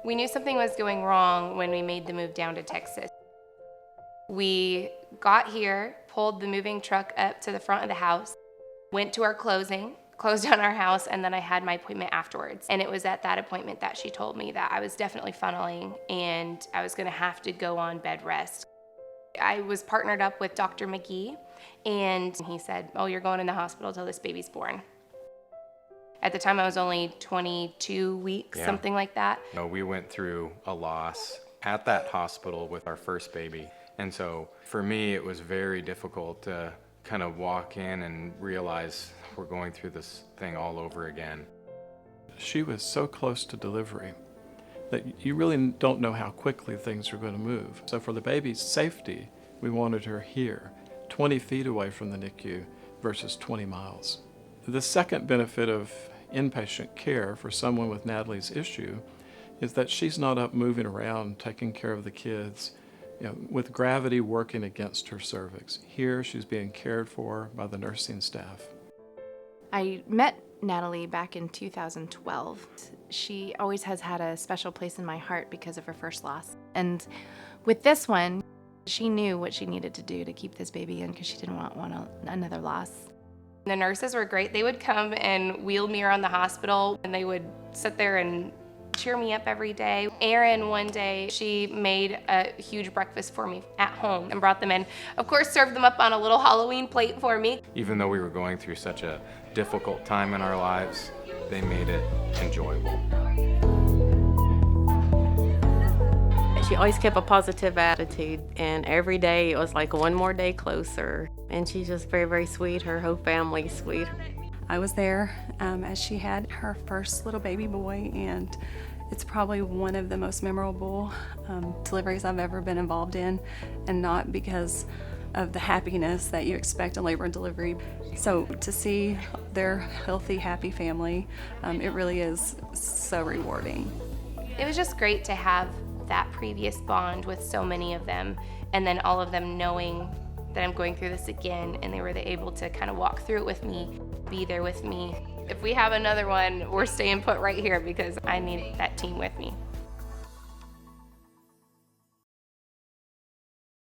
We knew something was going wrong when we made the move down to Texas. We got here, pulled the moving truck up to the front of the house, went to our closing, closed on our house, and then I had my appointment afterwards. And it was at that appointment that she told me that I was definitely funneling and I was gonna have to go on bed rest. I was partnered up with Dr. McGee, and he said, "Oh, you're going in the hospital till this baby's born." At the time, I was only 22 weeks, something like that. You know, we went through a loss at that hospital with our first baby. And so for me, it was very difficult to kind of walk in and realize we're going through this thing all over again. She was so close to delivery that you really don't know how quickly things are going to move. So for the baby's safety, we wanted her here, 20 feet away from the NICU versus 20 miles. The second benefit of inpatient care for someone with Natalie's issue is that she's not up moving around taking care of the kids, with gravity working against her cervix. Here, she's being cared for by the nursing staff. I met Natalie back in 2012. She always has had a special place in my heart because of her first loss. And with this one, she knew what she needed to do to keep this baby in because she didn't want another loss. The nurses were great. They would come and wheel me around the hospital, and they would sit there and cheer me up every day. Erin, one day, she made a huge breakfast for me at home and brought them in. Of course, served them up on a little Halloween plate for me. Even though we were going through such a difficult time in our lives, they made it enjoyable. She always kept a positive attitude, and every day it was like one more day closer. And she's just very, very sweet. Her whole family's sweet. I was there as she had her first little baby boy, and it's probably one of the most memorable deliveries I've ever been involved in, and not because of the happiness that you expect in labor and delivery. So to see their healthy, happy family, it really is so rewarding. It was just great to have that previous bond with so many of them, and then all of them knowing that I'm going through this again, and they were able to kind of walk through it with me, be there with me. If we have another one, we're staying put right here because I need that team with me.